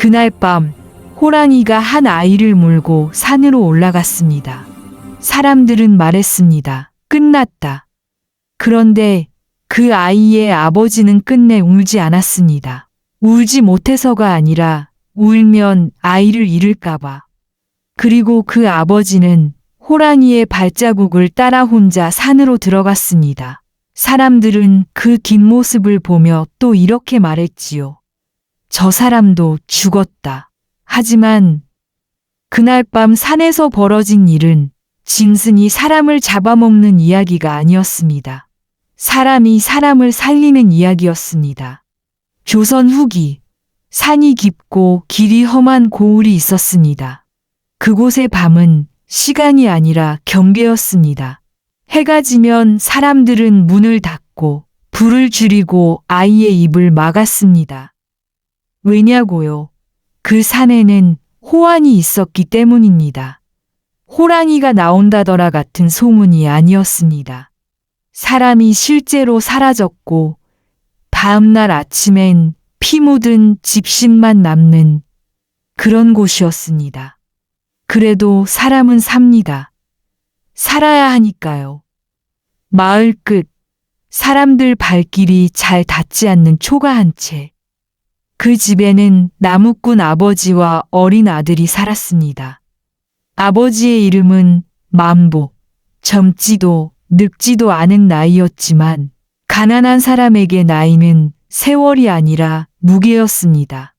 그날 밤 호랑이가 한 아이를 몰고 산으로 올라갔습니다. 사람들은 말했습니다. 끝났다. 그런데 그 아이의 아버지는 끝내 울지 않았습니다. 울지 못해서가 아니라 울면 아이를 잃을까봐. 그리고 그 아버지는 호랑이의 발자국을 따라 혼자 산으로 들어갔습니다. 사람들은 그 뒷모습을 보며 또 이렇게 말했지요. 저 사람도 죽었다. 하지만 그날 밤 산에서 벌어진 일은 짐승이 사람을 잡아먹는 이야기가 아니었습니다. 사람이 사람을 살리는 이야기였습니다. 조선 후기, 산이 깊고 길이 험한 고을이 있었습니다. 그곳의 밤은 시간이 아니라 경계였습니다. 해가 지면 사람들은 문을 닫고 불을 줄이고 아이의 입을 막았습니다. 왜냐고요? 그 산에는 호환이 있었기 때문입니다. 호랑이가 나온다더라 같은 소문이 아니었습니다. 사람이 실제로 사라졌고 다음날 아침엔 피 묻은 집신만 남는 그런 곳이었습니다. 그래도 사람은 삽니다. 살아야 하니까요. 마을 끝, 사람들 발길이 잘 닿지 않는 초가 한 채. 그 집에는 나무꾼 아버지와 어린 아들이 살았습니다. 아버지의 이름은 만복, 젊지도 늙지도 않은 나이였지만 가난한 사람에게 나이는 세월이 아니라 무게였습니다.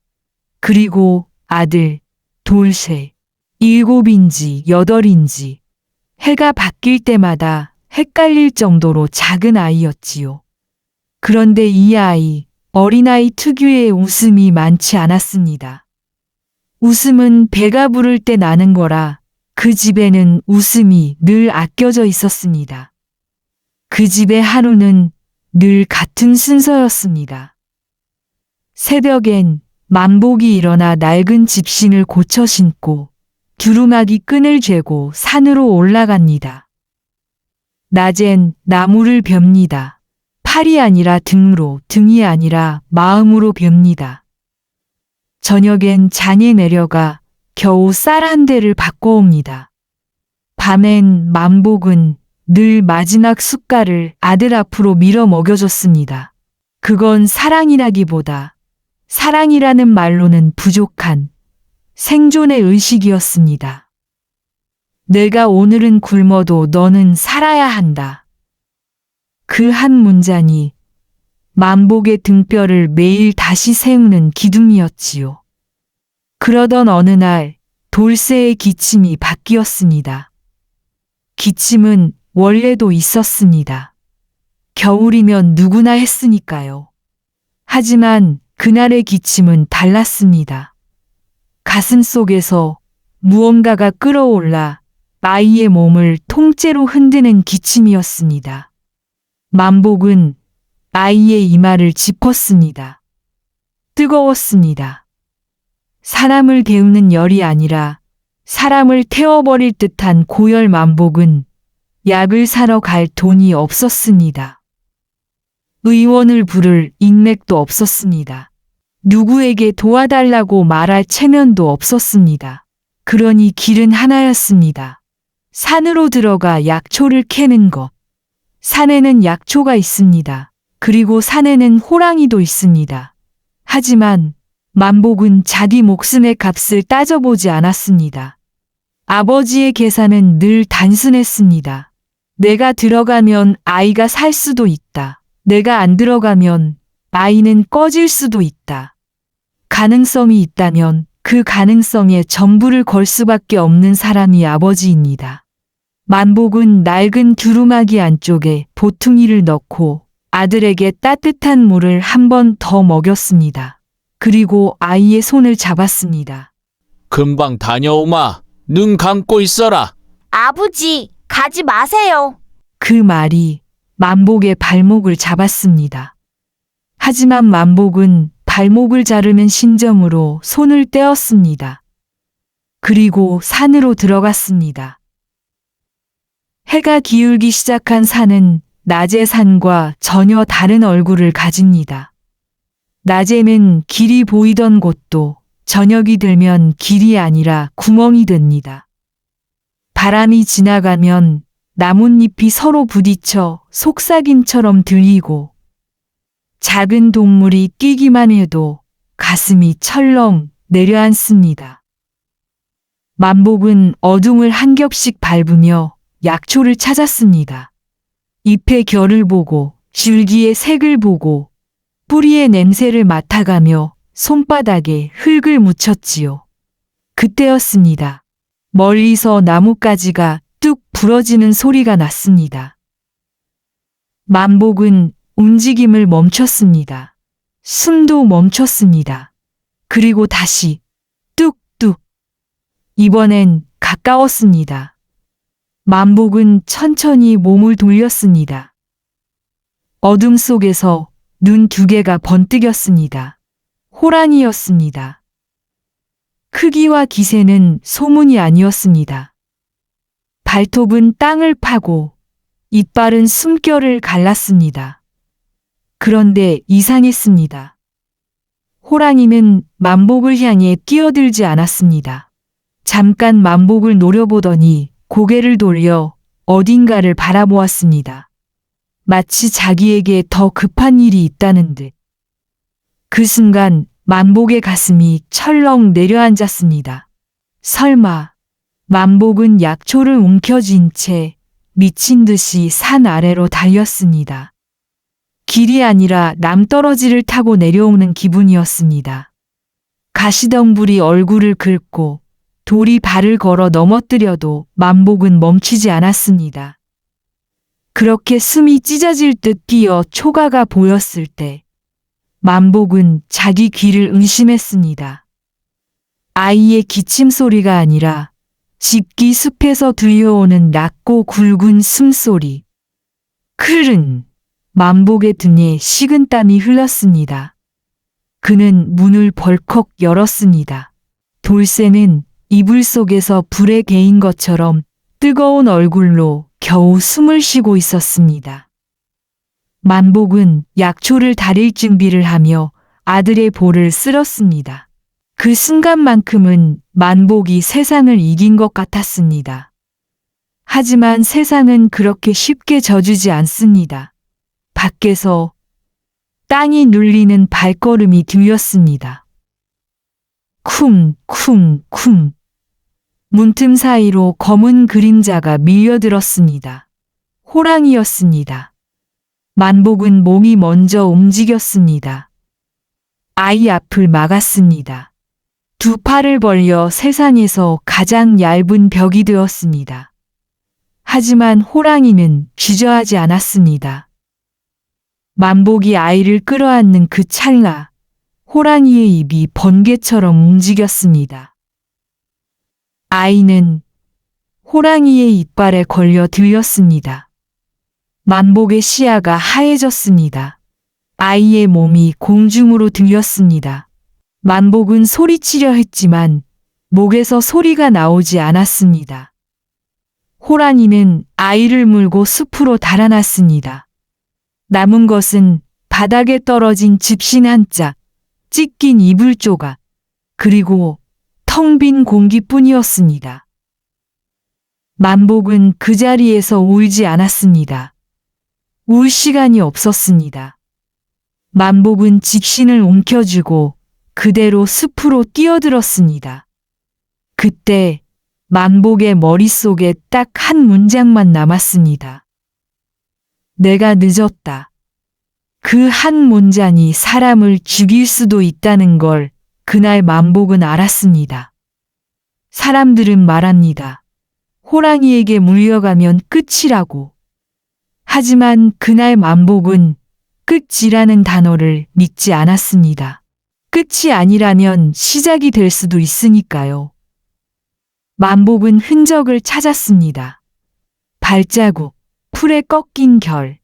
그리고 아들, 돌쇠, 7인지 8인지 해가 바뀔 때마다 헷갈릴 정도로 작은 아이였지요. 그런데 이 아이, 어린아이 특유의 웃음이 많지 않았습니다. 웃음은 배가 부를 때 나는 거라 그 집에는 웃음이 늘 아껴져 있었습니다. 그 집의 하루는 늘 같은 순서였습니다. 새벽엔 만복이 일어나 낡은 집신을 고쳐 신고 두루마기 끈을 죄고 산으로 올라갑니다. 낮엔 나무를 뻬니다. 팔이 아니라 등으로, 등이 아니라 마음으로 뻬니다. 저녁엔 장에 내려가 겨우 쌀 한 대를 바꿔옵니다. 밤엔 만복은 늘 마지막 숟갈을 아들 앞으로 밀어 먹여줬습니다. 그건 사랑이라기보다 사랑이라는 말로는 부족한 생존의 의식이었습니다. 내가 오늘은 굶어도 너는 살아야 한다. 그 한 문장이 만복의 등뼈를 매일 다시 세우는 기둥이었지요. 그러던 어느 날 돌쇠의 기침이 바뀌었습니다. 기침은 원래도 있었습니다. 겨울이면 누구나 했으니까요. 하지만 그날의 기침은 달랐습니다. 가슴 속에서 무언가가 끌어올라 아이의 몸을 통째로 흔드는 기침이었습니다. 만복은 아이의 이마를 짚었습니다. 뜨거웠습니다. 사람을 데우는 열이 아니라 사람을 태워버릴 듯한 고열. 만복은 약을 사러 갈 돈이 없었습니다. 의원을 부를 인맥도 없었습니다. 누구에게 도와달라고 말할 체면도 없었습니다. 그러니 길은 하나였습니다. 산으로 들어가 약초를 캐는 것. 산에는 약초가 있습니다. 그리고 산에는 호랑이도 있습니다. 하지만 만복은 자기 목숨의 값을 따져보지 않았습니다. 아버지의 계산은 늘 단순했습니다. 내가 들어가면 아이가 살 수도 있다. 내가 안 들어가면 아이는 꺼질 수도 있다. 가능성이 있다면 그 가능성에 전부를 걸 수밖에 없는 사람이 아버지입니다. 만복은 낡은 두루마기 안쪽에 보퉁이를 넣고 아들에게 따뜻한 물을 한 번 더 먹였습니다. 그리고 아이의 손을 잡았습니다. 금방 다녀오마. 눈 감고 있어라. 아버지, 가지 마세요. 그 말이 만복의 발목을 잡았습니다. 하지만 만복은 발목을 자르는 신정으로 손을 떼었습니다. 그리고 산으로 들어갔습니다. 해가 기울기 시작한 산은 낮의 산과 전혀 다른 얼굴을 가집니다. 낮에는 길이 보이던 곳도 저녁이 들면 길이 아니라 구멍이 됩니다. 바람이 지나가면 나뭇잎이 서로 부딪혀 속삭임처럼 들리고 작은 동물이 뛰기만 해도 가슴이 철렁 내려앉습니다. 만복은 어둠을 한 겹씩 밟으며 약초를 찾았습니다. 잎의 결을 보고 줄기의 색을 보고 뿌리의 냄새를 맡아가며 손바닥에 흙을 묻혔지요. 그때였습니다. 멀리서 나뭇가지가 뚝 부러지는 소리가 났습니다. 만복은 움직임을 멈췄습니다. 숨도 멈췄습니다. 그리고 다시 뚝뚝. 이번엔 가까웠습니다. 만복은 천천히 몸을 돌렸습니다. 어둠 속에서 눈 두 개가 번뜩였습니다. 호랑이였습니다. 크기와 기세는 소문이 아니었습니다. 발톱은 땅을 파고 이빨은 숨결을 갈랐습니다. 그런데 이상했습니다. 호랑이는 만복을 향해 뛰어들지 않았습니다. 잠깐 만복을 노려보더니 고개를 돌려 어딘가를 바라보았습니다. 마치 자기에게 더 급한 일이 있다는 듯. 그 순간 만복의 가슴이 철렁 내려앉았습니다. 설마 만복은 약초를 움켜쥔 채 미친 듯이 산 아래로 달렸습니다. 길이 아니라 남떨어지를 타고 내려오는 기분이었습니다. 가시덩불이 얼굴을 긁고 돌이 발을 걸어 넘어뜨려도 만복은 멈추지 않았습니다. 그렇게 숨이 찢어질 듯 뛰어 초가가 보였을 때 만복은 자기 귀를 의심했습니다. 아이의 기침 소리가 아니라 짚기 숲에서 들려오는 낮고 굵은 숨소리. 클은 만복의 등에 식은땀이 흘렀습니다. 그는 문을 벌컥 열었습니다. 돌쇠는 이불 속에서 불에 개인 것처럼 뜨거운 얼굴로 겨우 숨을 쉬고 있었습니다. 만복은 약초를 다릴 준비를 하며 아들의 볼을 쓸었습니다. 그 순간만큼은 만복이 세상을 이긴 것 같았습니다. 하지만 세상은 그렇게 쉽게 져주지 않습니다. 밖에서 땅이 눌리는 발걸음이 들렸습니다. 쿵쿵쿵. 문틈 사이로 검은 그림자가 밀려들었습니다. 호랑이였습니다. 만복은 몸이 먼저 움직였습니다. 아이 앞을 막았습니다. 두 팔을 벌려 세상에서 가장 얇은 벽이 되었습니다. 하지만 호랑이는 주저하지 않았습니다. 만복이 아이를 끌어안는 그 찰나, 호랑이의 입이 번개처럼 움직였습니다. 아이는 호랑이의 이빨에 걸려 들렸습니다. 만복의 시야가 하얘졌습니다. 아이의 몸이 공중으로 들렸습니다. 만복은 소리치려 했지만 목에서 소리가 나오지 않았습니다. 호랑이는 아이를 물고 숲으로 달아났습니다. 남은 것은 바닥에 떨어진 집신 한 짝, 찢긴 이불 조각, 그리고 텅 빈 공기뿐이었습니다. 만복은 그 자리에서 울지 않았습니다. 울 시간이 없었습니다. 만복은 집신을 움켜쥐고 그대로 숲으로 뛰어들었습니다. 그때 만복의 머릿속에 딱 한 문장만 남았습니다. 내가 늦었다. 그 한 문장이 사람을 죽일 수도 있다는 걸 그날 만복은 알았습니다. 사람들은 말합니다. 호랑이에게 물려가면 끝이라고. 하지만 그날 만복은 끝이라는 단어를 믿지 않았습니다. 끝이 아니라면 시작이 될 수도 있으니까요. 만복은 흔적을 찾았습니다. 발자국, 풀에 꺾인 결,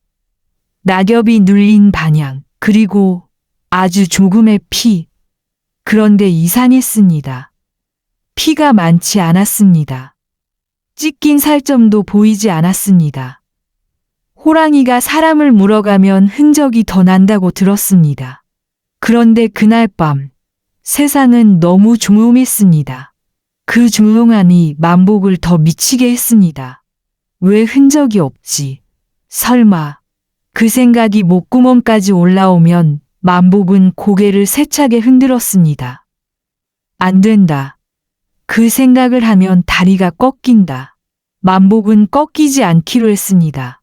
낙엽이 눌린 방향, 그리고 아주 조금의 피. 그런데 이상했습니다. 피가 많지 않았습니다. 찢긴 살점도 보이지 않았습니다. 호랑이가 사람을 물어가면 흔적이 더 난다고 들었습니다. 그런데 그날 밤 세상은 너무 조용했습니다. 그 조용함이 만복을 더 미치게 했습니다. 왜 흔적이 없지? 설마. 그 생각이 목구멍까지 올라오면 만복은 고개를 세차게 흔들었습니다. 안 된다. 그 생각을 하면 다리가 꺾인다. 만복은 꺾이지 않기로 했습니다.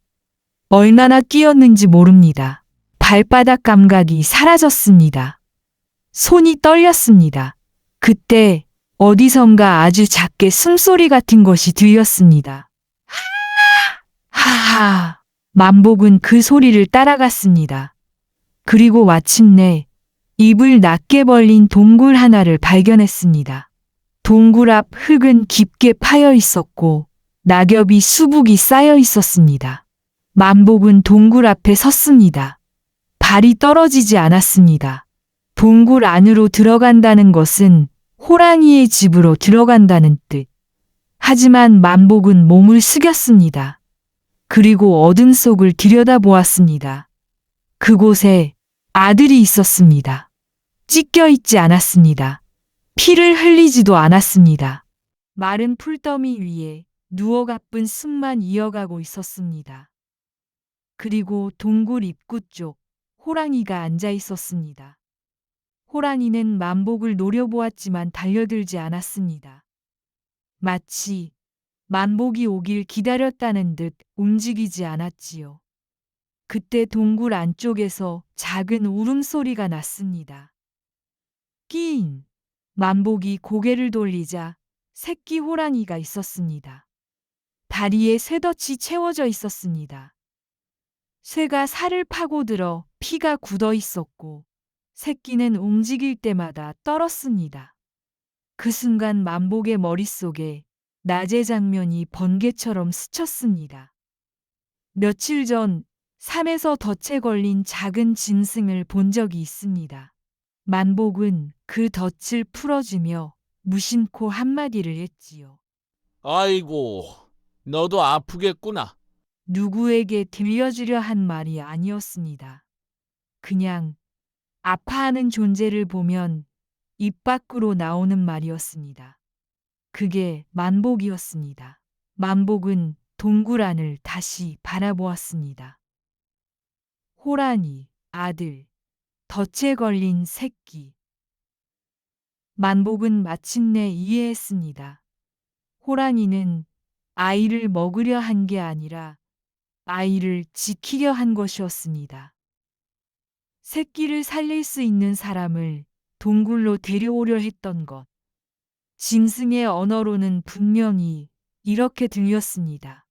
얼마나 끼었는지 모릅니다. 발바닥 감각이 사라졌습니다. 손이 떨렸습니다. 그때 어디선가 아주 작게 숨소리 같은 것이 들렸습니다. 하하. 만복은 그 소리를 따라갔습니다. 그리고 마침내 입을 낮게 벌린 동굴 하나를 발견했습니다. 동굴 앞 흙은 깊게 파여 있었고 낙엽이 수북이 쌓여 있었습니다. 만복은 동굴 앞에 섰습니다. 발이 떨어지지 않았습니다. 동굴 안으로 들어간다는 것은 호랑이의 집으로 들어간다는 뜻. 하지만 만복은 몸을 숙였습니다. 그리고 어둠 속을 들여다보았습니다. 그곳에 아들이 있었습니다. 찢겨 있지 않았습니다. 피를 흘리지도 않았습니다. 마른 풀더미 위에 누워 가쁜 숨만 이어가고 있었습니다. 그리고 동굴 입구 쪽 호랑이가 앉아 있었습니다. 호랑이는 만복을 노려보았지만 달려들지 않았습니다. 마치 만복이 오길 기다렸다는 듯 움직이지 않았지요. 그때 동굴 안쪽에서 작은 울음소리가 났습니다. 끼잉! 만복이 고개를 돌리자 새끼 호랑이가 있었습니다. 다리에 쇠덫이 채워져 있었습니다. 쇠가 살을 파고들어 피가 굳어 있었고 새끼는 움직일 때마다 떨었습니다. 그 순간 만복의 머릿속에 낮의 장면이 번개처럼 스쳤습니다. 며칠 전 산에서 덫에 걸린 작은 짐승을 본 적이 있습니다. 만복은 그 덫을 풀어주며 무심코 한마디를 했지요. 아이고, 너도 아프겠구나. 누구에게 들려주려 한 말이 아니었습니다. 그냥 아파하는 존재를 보면 입 밖으로 나오는 말이었습니다. 그게 만복이었습니다. 만복은 동굴 안을 다시 바라보았습니다. 호랑이, 아들, 덫에 걸린 새끼. 만복은 마침내 이해했습니다. 호랑이는 아이를 먹으려 한 게 아니라 아이를 지키려 한 것이었습니다. 새끼를 살릴 수 있는 사람을 동굴로 데려오려 했던 것. 짐승의 언어로는 분명히 이렇게 들렸습니다.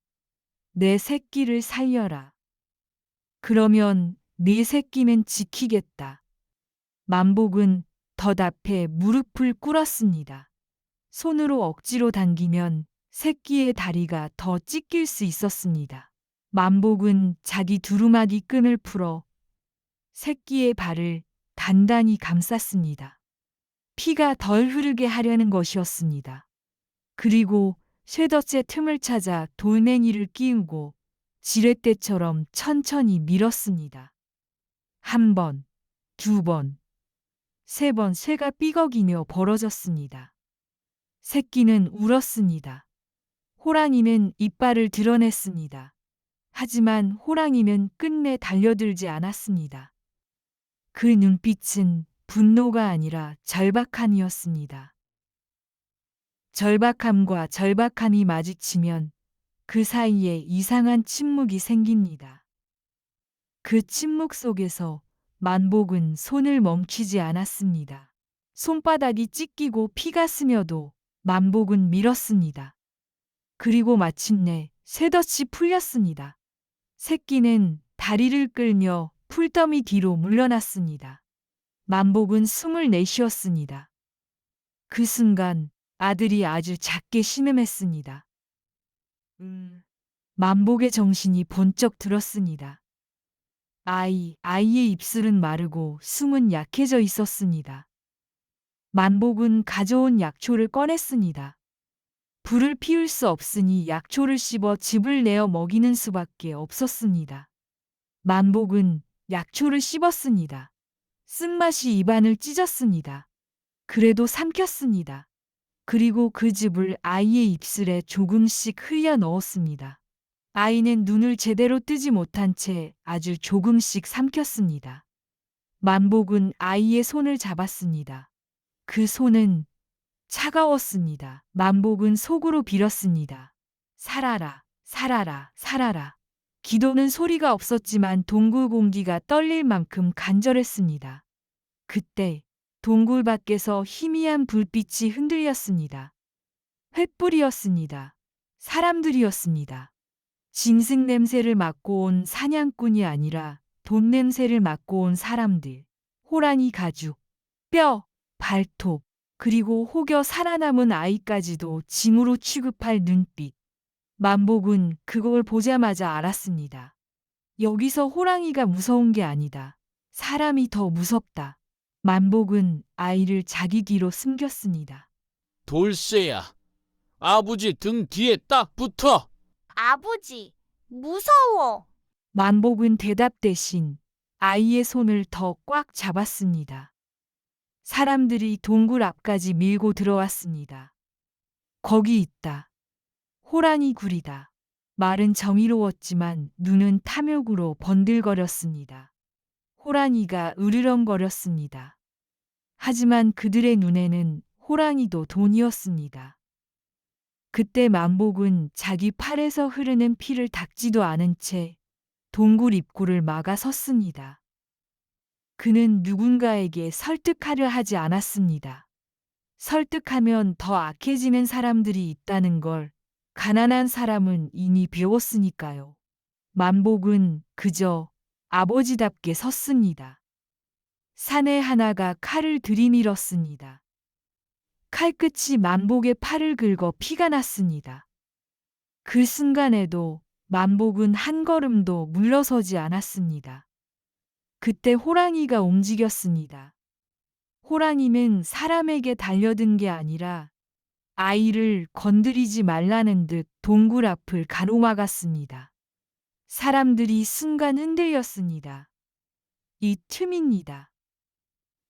내 새끼를 살려라. 그러면 네 새끼는 지키겠다. 만복은 덫 앞에 무릎을 꿇었습니다. 손으로 억지로 당기면 새끼의 다리가 더 찢길 수 있었습니다. 만복은 자기 두루마기 끈을 풀어 새끼의 발을 단단히 감쌌습니다. 피가 덜 흐르게 하려는 것이었습니다. 그리고 쇠덫의 틈을 찾아 돌멩이를 끼우고 지렛대처럼 천천히 밀었습니다. 한 번, 두 번, 세 번 쇠가 삐걱이며 벌어졌습니다. 새끼는 울었습니다. 호랑이는 이빨을 드러냈습니다. 하지만 호랑이는 끝내 달려들지 않았습니다. 그 눈빛은 분노가 아니라 절박함이었습니다. 절박함과 절박함이 마주치면 그 사이에 이상한 침묵이 생깁니다. 그 침묵 속에서 만복은 손을 멈추지 않았습니다. 손바닥이 찢기고 피가 스며도 만복은 밀었습니다. 그리고 마침내 쇠덫이 풀렸습니다. 새끼는 다리를 끌며 풀더미 뒤로 물러났습니다. 만복은 숨을 내쉬었습니다. 그 순간 아들이 아주 작게 신음했습니다. 만복의 정신이 번쩍 들었습니다. 아이의 입술은 마르고 숨은 약해져 있었습니다. 만복은 가져온 약초를 꺼냈습니다. 불을 피울 수 없으니 약초를 씹어 즙을 내어 먹이는 수밖에 없었습니다. 만복은 약초를 씹었습니다. 쓴맛이 입안을 찢었습니다. 그래도 삼켰습니다. 그리고 그 즙을 아이의 입술에 조금씩 흘려 넣었습니다. 아이는 눈을 제대로 뜨지 못한 채 아주 조금씩 삼켰습니다. 만복은 아이의 손을 잡았습니다. 그 손은 차가웠습니다. 만복은 속으로 빌었습니다. 살아라, 살아라, 살아라. 기도는 소리가 없었지만 동굴 공기가 떨릴 만큼 간절했습니다. 그때 동굴 밖에서 희미한 불빛이 흔들렸습니다. 횃불이었습니다. 사람들이었습니다. 짐승 냄새를 맡고 온 사냥꾼이 아니라 돈 냄새를 맡고 온 사람들. 호랑이 가죽, 뼈, 발톱, 그리고 혹여 살아남은 아이까지도 짐으로 취급할 눈빛. 만복은 그걸 보자마자 알았습니다. 여기서 호랑이가 무서운 게 아니다. 사람이 더 무섭다. 만복은 아이를 자기 뒤로 숨겼습니다. 돌쇠야, 아버지 등 뒤에 딱 붙어. 아버지, 무서워. 만복은 대답 대신 아이의 손을 더 꽉 잡았습니다. 사람들이 동굴 앞까지 밀고 들어왔습니다. 거기 있다. 호랑이 굴이다. 말은 정의로웠지만 눈은 탐욕으로 번들거렸습니다. 호랑이가 으르렁거렸습니다. 하지만 그들의 눈에는 호랑이도 돈이었습니다. 그때 만복은 자기 팔에서 흐르는 피를 닦지도 않은 채 동굴 입구를 막아 섰습니다. 그는 누군가에게 설득하려 하지 않았습니다. 설득하면 더 악해지는 사람들이 있다는 걸 가난한 사람은 이미 배웠으니까요. 만복은 그저 아버지답게 섰습니다. 사내 하나가 칼을 들이밀었습니다. 칼끝이 만복의 팔을 긁어 피가 났습니다. 그 순간에도 만복은 한 걸음도 물러서지 않았습니다. 그때 호랑이가 움직였습니다. 호랑이는 사람에게 달려든 게 아니라 아이를 건드리지 말라는 듯 동굴 앞을 가로막았습니다. 사람들이 순간 흔들렸습니다. 이 틈입니다.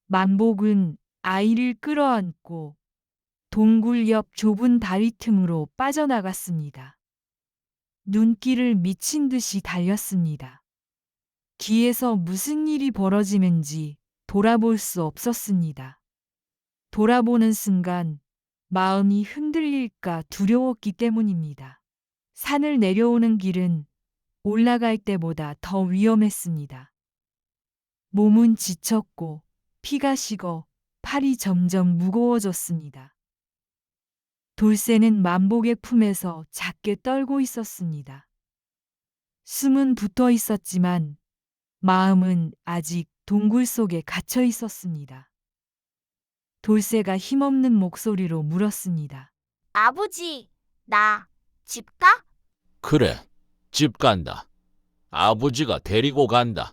만복은 아이를 끌어안고 동굴 옆 좁은 다리 틈으로 빠져나갔습니다. 눈길을 미친 듯이 달렸습니다. 뒤에서 무슨 일이 벌어지는지 돌아볼 수 없었습니다. 돌아보는 순간 마음이 흔들릴까 두려웠기 때문입니다. 산을 내려오는 길은 올라갈 때보다 더 위험했습니다. 몸은 지쳤고 피가 식어 팔이 점점 무거워졌습니다. 돌쇠는 만복의 품에서 작게 떨고 있었습니다. 숨은 붙어 있었지만 마음은 아직 동굴 속에 갇혀 있었습니다. 돌쇠가 힘없는 목소리로 물었습니다. 아버지, 나 집 가? 그래, 집 간다. 아버지가 데리고 간다.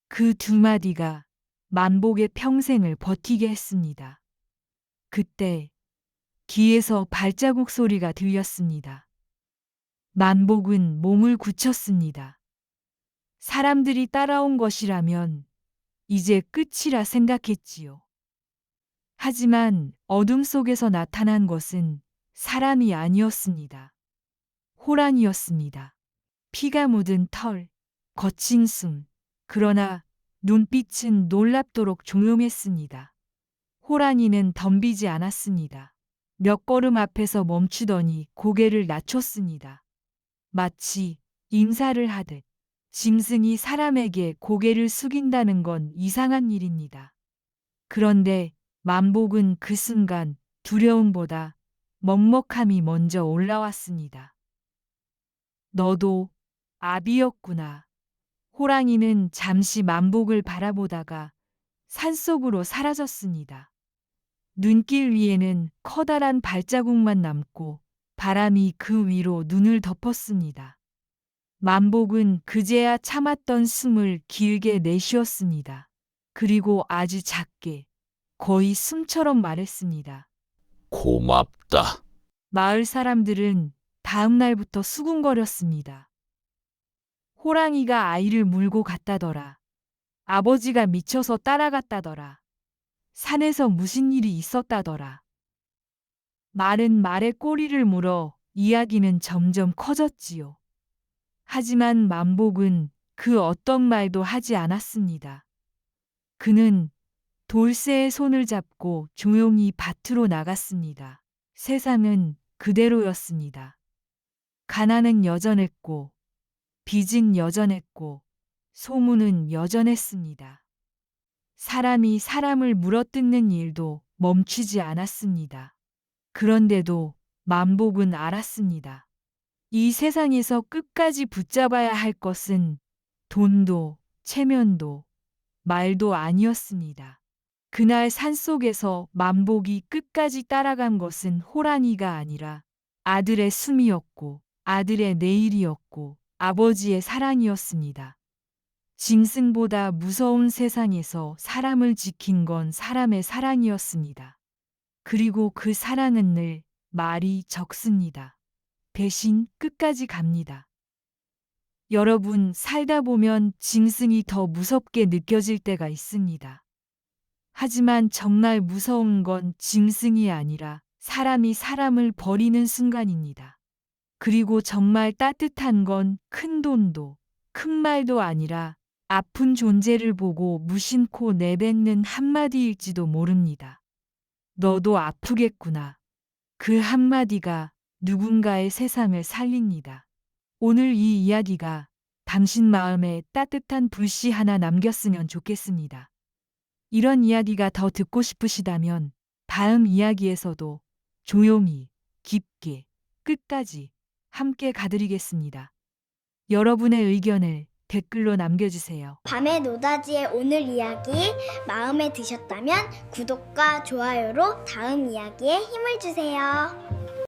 그 두 마디가 만복의 평생을 버티게 했습니다. 그때 뒤에서 발자국 소리가 들렸습니다. 만복은 몸을 굳혔습니다. 사람들이 따라온 것이라면 이제 끝이라 생각했지요. 하지만 어둠 속에서 나타난 것은 사람이 아니었습니다. 호랑이였습니다. 피가 묻은 털, 거친 숨, 그러나 눈빛은 놀랍도록 조용했습니다. 호랑이는 덤비지 않았습니다. 몇 걸음 앞에서 멈추더니 고개를 낮췄습니다. 마치 인사를 하듯. 짐승이 사람에게 고개를 숙인다는 건 이상한 일입니다. 그런데 만복은 그 순간 두려움보다 먹먹함이 먼저 올라왔습니다. 너도 아비였구나. 호랑이는 잠시 만복을 바라보다가 산속으로 사라졌습니다. 눈길 위에는 커다란 발자국만 남고 바람이 그 위로 눈을 덮었습니다. 만복은 그제야 참았던 숨을 길게 내쉬었습니다. 그리고 아주 작게, 거의 숨처럼 말했습니다. 고맙다. 마을 사람들은 다음 날부터 수군거렸습니다. 호랑이가 아이를 물고 갔다더라. 아버지가 미쳐서 따라갔다더라. 산에서 무슨 일이 있었다더라. 말은 말에 꼬리를 물어 이야기는 점점 커졌지요. 하지만 만복은 그 어떤 말도 하지 않았습니다. 그는 돌쇠의 손을 잡고 조용히 밭으로 나갔습니다. 세상은 그대로였습니다. 가난은 여전했고, 빚은 여전했고, 소문은 여전했습니다. 사람이 사람을 물어뜯는 일도 멈추지 않았습니다. 그런데도 만복은 알았습니다. 이 세상에서 끝까지 붙잡아야 할 것은 돈도 체면도 말도 아니었습니다. 그날 산속에서 만복이 끝까지 따라간 것은 호랑이가 아니라 아들의 숨이었고 아들의 내일이었고 아버지의 사랑이었습니다. 짐승보다 무서운 세상에서 사람을 지킨 건 사람의 사랑이었습니다. 그리고 그 사랑은 늘 말이 적습니다. 대신 끝까지 갑니다. 여러분, 살다 보면 짐승이 더 무섭게 느껴질 때가 있습니다. 하지만 정말 무서운 건 짐승이 아니라 사람이 사람을 버리는 순간입니다. 그리고 정말 따뜻한 건 큰 돈도, 큰 말도 아니라 아픈 존재를 보고 무심코 내뱉는 한마디일지도 모릅니다. 너도 아프겠구나. 그 한마디가 누군가의 세상을 살립니다. 오늘 이 이야기가 당신 마음에 따뜻한 불씨 하나 남겼으면 좋겠습니다. 이런 이야기가 더 듣고 싶으시다면 다음 이야기에서도 조용히, 깊게, 끝까지 함께 가드리겠습니다. 여러분의 의견을 댓글로 남겨주세요. 밤의 노다지의 오늘 이야기 마음에 드셨다면 구독과 좋아요로 다음 이야기에 힘을 주세요.